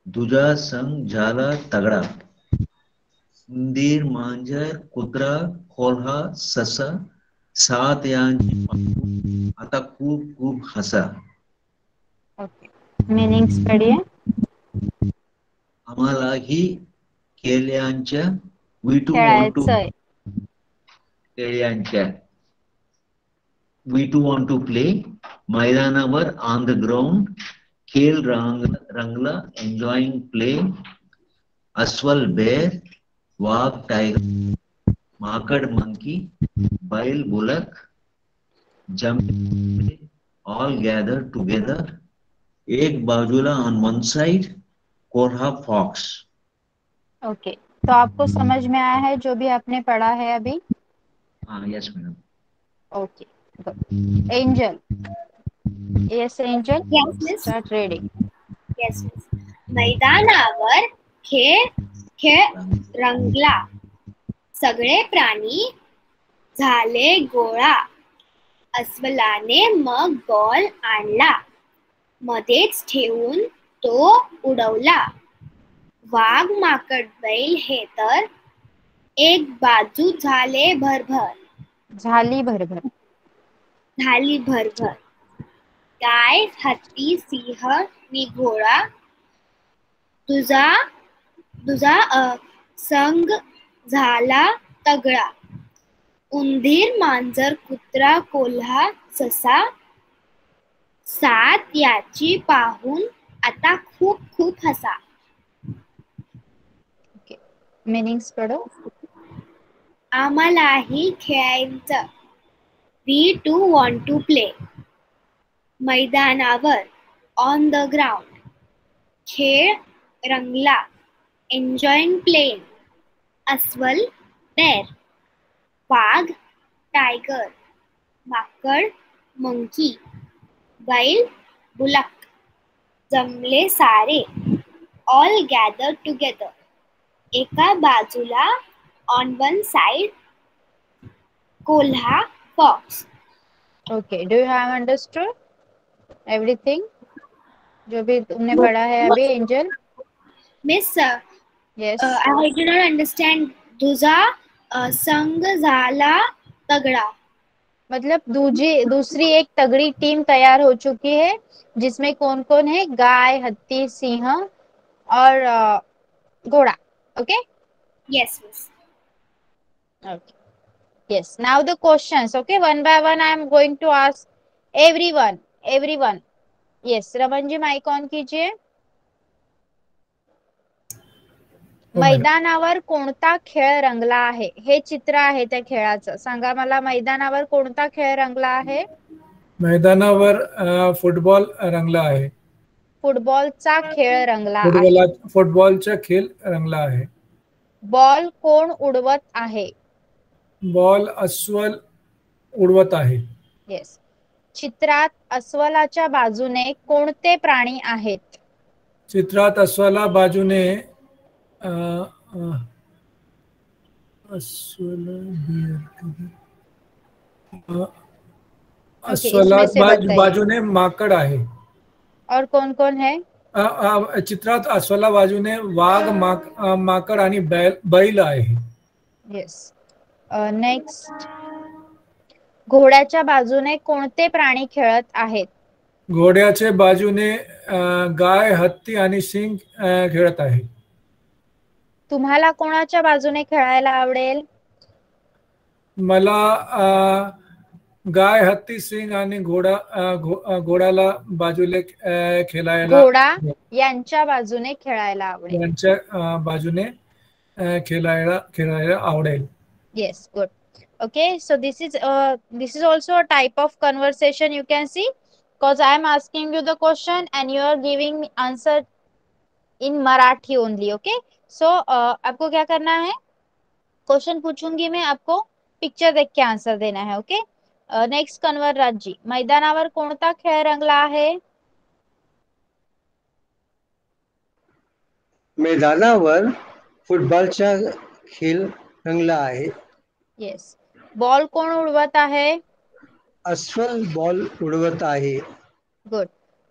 दुजा संग झाला तगडा, उंदीर मांजर कुत्रा कोल्हा ससा, सात यांची पाहून आता खूप खूप हसा. ओके, मीनिंग्स पढ़िए। आम्हालाही खेळ्यांच्या we too want to खेळायचंय। खेळ्यांच्या we too want to play. मैदानावर on the ground खेळ रंगला enjoying play. अस्वल bear, वाघ tiger, माकड monkey, बैल bullock, jump all gathered together. एक बाजूला on one side, कोल्हा fox. ओके, तो आपको समझ में आया है जो भी आपने पढ़ा है अभी? हाँ, yes madam. Okay, good. Angel, yes angel, Yes, miss. Start reading. Yes, miss. मैदानावर खेळ खेळ रंगला, सगळे प्राणी झाले गोळा, अस्वलाने मग बॉल आणला, मध्येच ठेवून तो उडवला, वाघ माकड बैल हे तर एक बाजू झाली भरभर, गाय हत्ती सिंह नी घोडा, तुझा संग झाला तगडा, उंदीर मांजर कुत्रा कोल्हा ससा, सात याची पाहून आता खूप खूप हसा. ओके, मीनिंग्स पढ़ो। आम्हालाही खेळायचं, we too want to play. मैदानावर on the ground, खेळ रंगला enjoying playing. अस्वल bear, वाघ tiger, माकड monkey, बैल bullock, जमले सारे all gathered together, एका बाजूला on one side, कोल्हा fox. Okay, do you have understood everything जो भी तुमने पढ़ा है अभी angel? Miss, yes, I do not understand. तुझा संग झाला तगड़ा. मतलब दूसरी एक तगड़ी टीम तैयार हो चुकी है जिसमें कौन कौन है? गाय, हत्ती, सिंह और घोड़ा। Okay, Yes, miss. okay, yes, now the questions. Okay, one by one I am going to ask everyone. Yes, Raman ji mike on कीजिए। मैदानावर कोणता खेळ रंगला आहे? हे चित्र आहे त्या खेळाचं, सांगा मला मैदानावर कोणता खेळ रंगला आहे? मैदानावर फुटबॉल रंगला आहे। फुटबॉलचा खेळ रंगला आहे। फुटबॉलचा खेळ रंगला आहे। बॉल कोण उडवत आहे? बॉल अस्वल उडवत आहे। येस, चित्रात अस्वलाच्या बाजूने कोणते प्राणी आहेत? चित्रात अस्वला बाजूने बाजूने माकड आहे। और कौन कौन है? चित्रात अस्वला बाजूने वाघ माकड आणि बैल आहे। येस, नेक्स्ट, घोड्याच्या बाजूने कोणते प्राणी खेळत आहेत? घोड्याच्या बाजूने गाय, हत्ती आणि सिंह खेळत आहे। तुम्हाला कोणाच्या बाजूने खेळायला आवडेल? मला गाय, हत्ती, सिंह आणि घोडाला बाजूले खेळायला, घोडा यांच्या बाजूने खेळायला आवडेल। यांच्या बाजूने खेळायला आवडेल। Yes, good. Okay, so this is also a type of conversation you can see, because I am asking you the question and you are giving me answer in Marathi only. Okay, so आपको क्या करना है, question पूछूंगी मैं, आपको picture देख के answer देना है. Okay, next कन्वर्राज जी, मैदानावर कोणता खेळ रंगला आहे? मैदानावर फुटबॉलचा खेळ रंगला आहे. येस. बॉल कोण उडवत आहे? अस्वल बॉल उडवत आहे. गुड.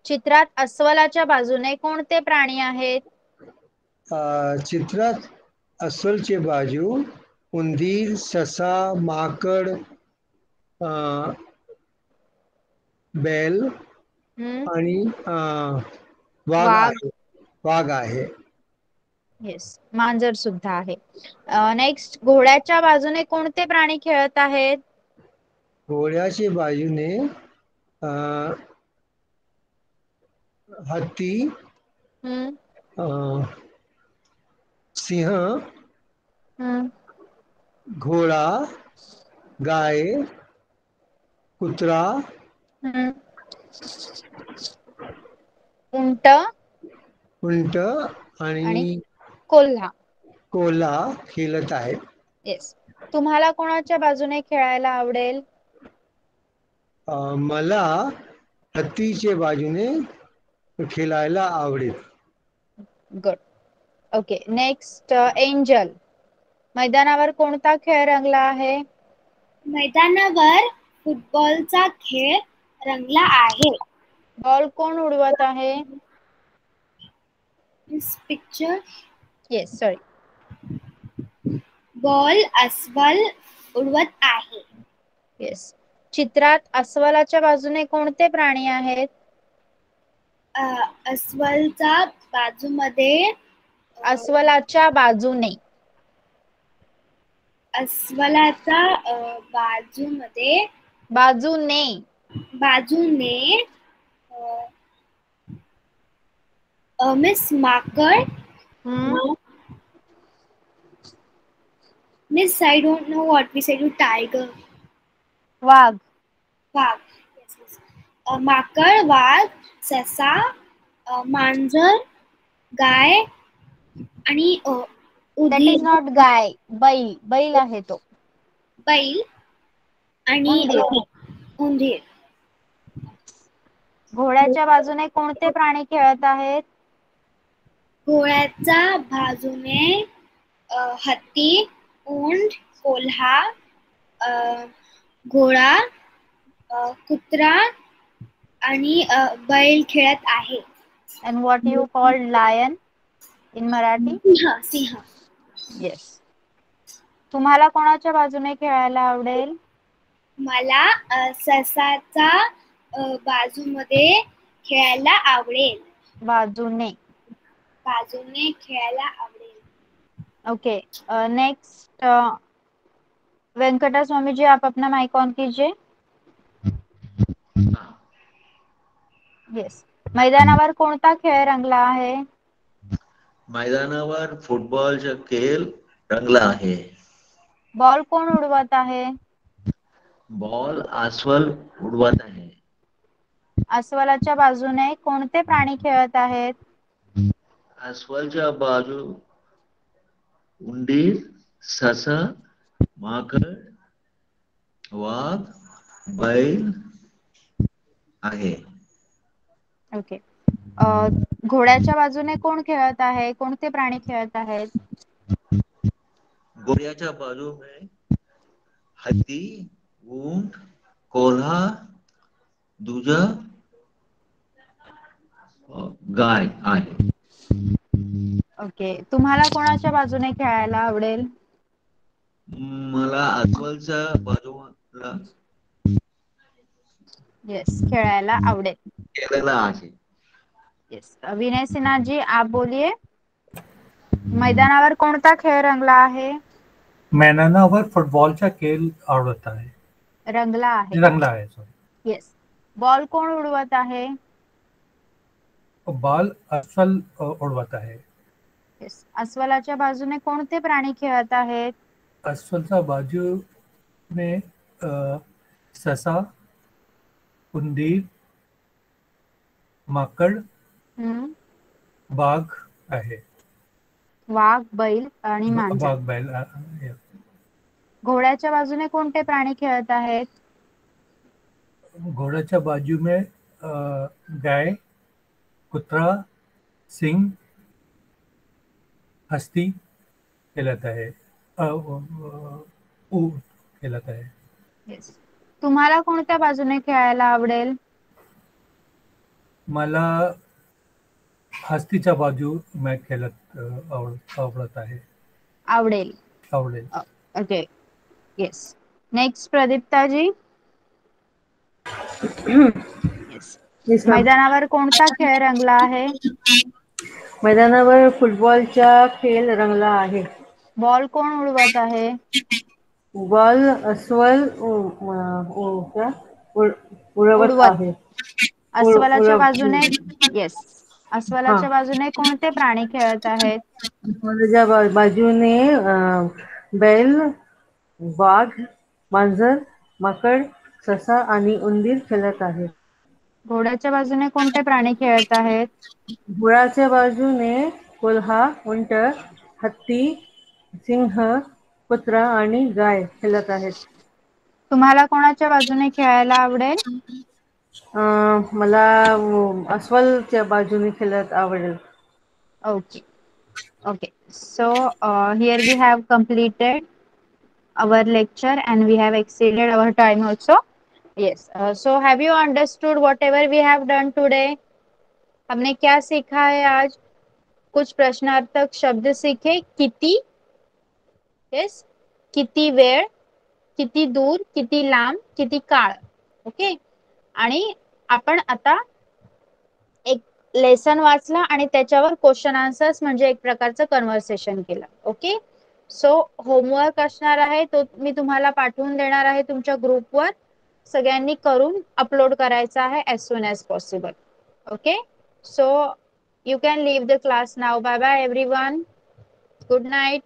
चित्रात अस्वलाच्या बाजूने कोणते प्राणी आहेत? चित्रात अस्वलचे बाजू उंदीर, ससा, माकड, बैल आणि वाघ वाघ. आहे. वाघ आहे. येस, मांजर सुद्धा आहे. नेक्स्ट, घोड्याच्या बाजूने कोणते प्राणी खेळत आहेत? घोड्याच्या बाजूने हत्ती, सिंह, घोडा, गाय, कुत्रा, उंट आणि कोल्हा. कोल्हा खेळत आहे. येस. तुम्हाला कोणाच्या बाजूने खेळायला आवडेल? मला हत्तीच्या बाजूने खेळायला आवडेल. गुड. ओके, नेक्स्ट, एंजल, मैदानावर कोणता खेळ रंगला आहे? मैदानावर फुटबॉलचा खेळ रंगला आहे. बॉल कोण उडवत आहे? दिस पिक्चर. Yes, sorry. बॉल अस्वल उडवत आहे. येस. चित्रात अस्वलाच्या बाजूने कोणते प्राणी आहेत? अस्वलाच्या बाजूने अस्वलाच्या बाजूने मिस माकड. Miss, I don't know what we said to tiger. Wagh. Yes, yes. माकड, वाघ, ससा, मांजर, गाय आणि That is not गाय, बैल. बैल आहे तो. बैल आणि उंदीर. घोड्याच्या बाजूने कोणते प्राणी खेळत आहेत? घोड्याच्या बाजूने हत्ती, उंट, कोल्हा, घोडा, कुत्रा आणि बैल खेळत आहे. And what you call lion in Marathi? Singh. Yes. तुम्हाला कोणाच्या बाजूने खेळायला आवडेल? मला ससाच्या बाजूमध्ये खेळायला आवडेल. बाजूने खेळायला आवडेल. ओके, नेक्स्ट, वेंकटा स्वामी जी, आप अपना माइक ऑन कीजिए. येस. मैदानावर कोणता खेळ रंगला आहे? मैदानावर फुटबॉलचा खेळ रंगला आहे. बॉल कोण उडवत आहे? बॉल अस्वल उडवत आहे. अस्वलाच्या बाजूने कोणते प्राणी खेळत आहेत? अस्वलच्या बाजू उंदीर, ससा, माकड, वाघ, बैल आहे. ओके. घोड्याच्या बाजूने कोण खेळत आहे? कोणते प्राणी खेळत आहेत? घोड्याच्या बाजूने हत्ती, ऊंट, कोल्हा, दुजा, गाय आहे. ओके. तुम्हाला कोणाच्या बाजूने खेळायला आवडेल? मला अस्वलच्या बाजूला येस, खेळायला आवडेल. खेळायला आहे. येस. विनय सिन्हा जी, आप बोलिए. मैदानावर कोणता खेळ रंगला आहे? मैदानावर फुटबॉलचा खेळ आवडत आहे. रंगला आहे. सॉरी. येस. बॉल कोण उडवत आहे? बॉल अस्वल उडवत आहे. येस. अस्वलाच्या बाजूने कोणते प्राणी खेळत आहेत? अस्वलचा बाजू में ससा, उंदीर, माकड, हम्म. वाघ आहे. वाघ, बैल आणि मांजर. वाघ, बैल. घोड्याच्या बाजूने कोणते प्राणी खेळत आहेत? घोड़ाच्या बाजू में गाय, कुत्रा, सिंह, हस्ती कहलाता है. ऊंट कहलाता है. Yes. तुम्हाला कोणत्या बाजूने खेळायला आवडेल? मला हस्तीच्या बाजू में खेळत आवडत आहे. आवडेल. आवडेल. ओके. येस. नेक्स्ट प्रदीप्ता जी. Yes, ma'am. मैदानावर कोणता खेळ रंगला आहे? मैदानावर फुटबॉलचा खेळ रंगला आहे. बॉल कोण उडवत आहे? बॉल अस्वल उडवत आहे. अस्वलाच्या बाजूने येस. अस्वलाच्या बाजूने कोणते प्राणी खेळत आहेत? अस्वलाच्या बाजूने बैल, वाघ, मांजर, माकड, ससा आणि उंदीर खेळत आहे. घोड्याच्या बाजूने कोणते प्राणी खेळत आहेत? घोड्याच्या बाजूने कोल्हा, उंट, हत्ती, सिंह, कुत्रा आणि गाय खेळत आहेत. तुम्हाला कोणाच्या बाजूने खेळायला आवडेल? मला अस्वलच्या बाजूने खेळत आवडेल. Okay. Okay. So here we have completed our lecture and we have exceeded our time also. Yes. So have you understood whatever we have done today? हमने क्या सीखा है आज? कुछ प्रश्नार्थक शब्द सीखे. किती, yes, किती वेळ, किती दूर, किती लांब, किती काळ. ओके. आणि आपण आता एक लेसन वाचला आणि त्याच्यावर क्वेश्चन आन्सर्स म्हणजे एक प्रकारचं कन्व्हर्सेशन केलं. ओके. सो होमवर्क असणार आहे तो मी तुम्हाला पाठवून देणार आहे तुमच्या ग्रुपवर. सगळ्यांनी करून अपलोड करायचा आहे as soon as possible. Okay. So you can leave the class now. Bye bye everyone. Good night.